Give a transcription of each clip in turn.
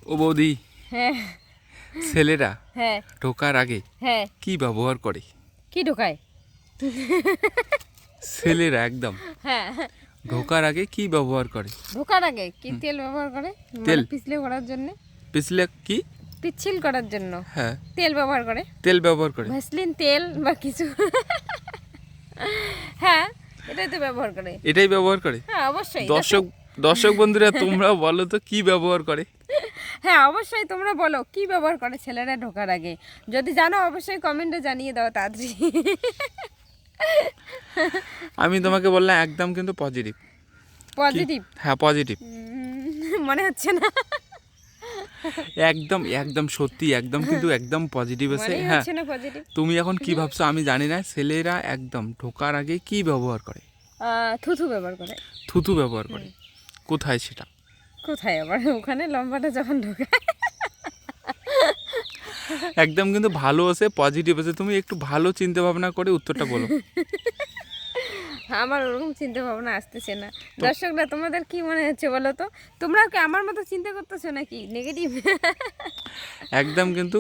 ও বৌদি, হ্যাঁ ছেলেরা হ্যাঁ ঢোকার আগে হ্যাঁ কি ব্যবহার করে? কি ঢোকায়? ছেলেরা একদম হ্যাঁ ঢোকার আগে কি ব্যবহার করে? ঢোকার আগে কি তেল ব্যবহার করে? তেল? পিছলে করার জন্য, পিছলে কি? পিচ্ছিল করার জন্য হ্যাঁ, তেল ব্যবহার করে। তেল ব্যবহার করে। ভ্যাসলিন তেল বা কিছু। হ্যাঁ, এটাই তো ব্যবহার করে। এটাই ব্যবহার করে। হ্যাঁ অবশ্যই। দর্শক দর্শক বন্ধুরা, তোমরা বলো তো কি ব্যবহার করে? হ্যাঁ অবশ্যই, তোমরা বলো কি ব্যবহার করে ছেলেরা ঢোকার আগে। যদি জানো অবশ্যই কমেন্টে জানিয়ে দাও তাড়াতাড়ি। আমি তোমাকে বললাম একদম কিন্তু পজিটিভ। পজিটিভ? হ্যাঁ পজিটিভ, মনে হচ্ছে না। একদম একদম সত্যি, একদম কিন্তু একদম পজিটিভ আছে। মনেই হ্যাঁ, হচ্ছে না পজিটিভ। তুমি এখন কি ভাবছো আমি জানি না। ছেলেরা একদম ঢোকার আগে কি ব্যবহার করে? থুথু ব্যবহার করে। থুতু ব্যবহার করে। কোথায় সেটা? কোথায় আবার? ওখানে লম্বাটা যখন ঢোকায়। একদম কিন্তু ভালো আছে, পজিটিভ আছে। তুমি একটু ভালো চিন্তা ভাবনা করে উত্তরটা বলো। আমার ওরকম চিন্তা ভাবনা আসতেছে না। দর্শকরা তোমাদের কি মনে হচ্ছে বলো তো? তোমরা কি আমার মতো চিন্তা করতেছো নাকি নেগেটিভ? একদম কিন্তু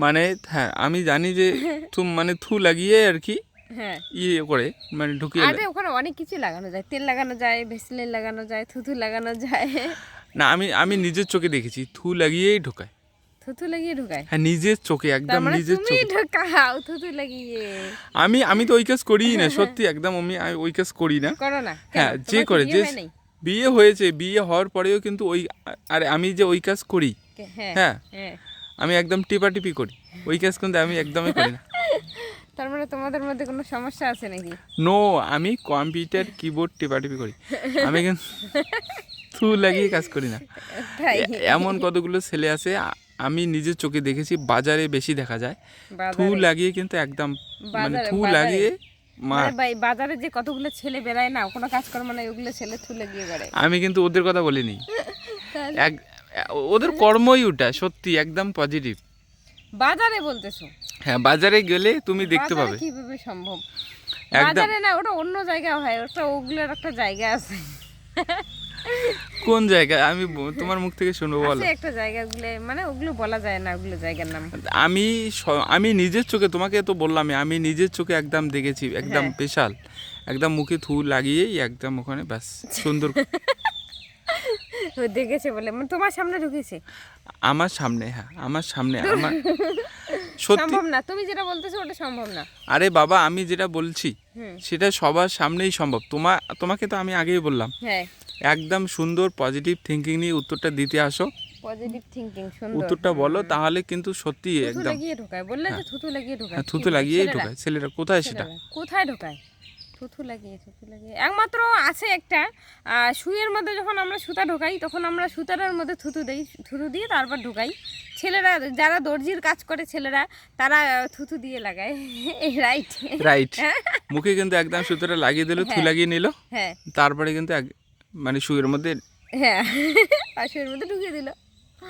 মানে হ্যাঁ, আমি জানি যে মানে থু লাগিয়ে আর কি হ্যাঁ, ইয়ে করে মানে ঢুকিয়ে আরে ওখানে অনেক কিছু লাগানো যায়, তেল লাগানো যায়, ভেসলিন লাগানো যায়, থুথু লাগানো যায়। না, আমি আমি নিজের চোখে দেখেছি থু লাগিয়েই ঢোকায়। থুথু লাগিয়ে ঢোকায়? হ্যাঁ, নিজের চোখে, তার একদম মানে নিজের তুমি চোখে। ঢোকাও থুথু লাগিয়ে? আমি তো ওই কাজ করিই না, সত্যি একদম আমি ওই কাজ করি না। করো না কেন? হ্যাঁ, যে তোমার কি করে বিয়ে যে হয় নাই? বিয়ে হয়েছে, বিয়ে হওয়ার পরেও কিন্তু ওই আরে আমি যে ওই কাজ করি, হ্যাঁ হ্যাঁ হ্যাঁ। আমি একদম টিপাটিপি করি। ওই কাজ কিন্তু আমি একদমই করি না। তার মানে তোমাদের মধ্যে কোনো সমস্যা আছে নাকি? নো, আমি কম্পিউটার কিবোর্ড টিপাটিপি করি। আমি কিন্তু থু লাগিয়ে কাজ করি না। তাই? এমন কতগুলো ছেলে আছে আমি নিজের চোখে দেখেছি, বাজারে বেশি দেখা যায় থু বাজারে? লাগিয়ে কিন্তু একদম মানে বাজারে থু বাজারে লাগিয়ে মার। মানে ভাই বাজারে যে কতগুলো ছেলে বেড়ায় না, কোনো কাজ করে মানে ওগুলো ছেলে থুলে গিয়ে বেড়ায়। আমি কিন্তু ওদের কথা বলিনি। তাহলে? এক ওদের কর্মই ওটা, সত্যি একদম পজিটিভ। বাজারে বলতেছো? হ্যাঁ, বাজারে গেলে তুমি দেখতে বাজারে পাবে। কিভাবে সম্ভব? একদম। বাজারে না, ওটা অন্য জায়গা হয়, ওটা ওগুলোর একটা জায়গা আছে। কোন জায়গায় আমি তোমার মুখ থেকে শুনবো বলো। আছে একটা জায়গা, ওগুলো মানে ওগুলো বলা যায় না, ওগুলো জায়গার নাম। আমি আমি নিজের চোখে তোমাকে তো বললাম, আমি নিজের চোখে একদম দেখেছি, একদম হ্যাঁ। স্পেশাল। একদম মুখে থু লাগিয়েই একদম ওখানে ব্যাস সুন্দর। ও দেখেছে বলে মানে তোমার সামনে ঢুকেছে? আমার সামনে, হ্যাঁ আমার সামনে, আমার সত্যি। সম্ভব না, তুমি যেটা বলতেছো ওটা সম্ভব না। আরে বাবা, আমি যেটা বলছি হুম। সেটা সবার সামনেই সম্ভব। তোমাকে তো আমি আগেই বললাম, হ্যাঁ, একদম সুন্দর পজিটিভ থিঙ্কিং নিয়ে উত্তরটা দিতে আসো। পজিটিভ থিঙ্কিং, সুন্দর। উত্তরটা বলো, তাহলে কিন্তু সত্যি থুতু একদম। লাগিয়ে ঢোকায় বললে যে থুতু লাগিয়ে ঢোকায়? হ্যাঁ, কি থুতু বলে? লাগিয়েই ছেলেরা? ঢোকায় ছেলেরা। কোথায় সেটা? ছেলেরা কোথায় ঢোকায়? থুথু লাগিয়ে, থুথু লাগিয়ে একমাত্র আছে একটা, সুইয়ের মধ্যে যখন আমরা সুতা ঢোকাই তখন আমরা সুতাটার মধ্যে থুতু দিই, থুতু দিয়ে তারপর ঢোকাই। ছেলেরা যারা দর্জির কাজ করে ছেলেরা, তারা থুতু দিয়ে লাগায়। Right right. মুখে কিন্তু একদম সুতোটা লাগিয়ে দিল, থু হ্যাঁ। লাগিয়ে নিল, হ্যাঁ তারপরে কিন্তু মানে শুয়ের মধ্যে হ্যাঁ, আর সুইয়ের মধ্যে ঢুকিয়ে দিল।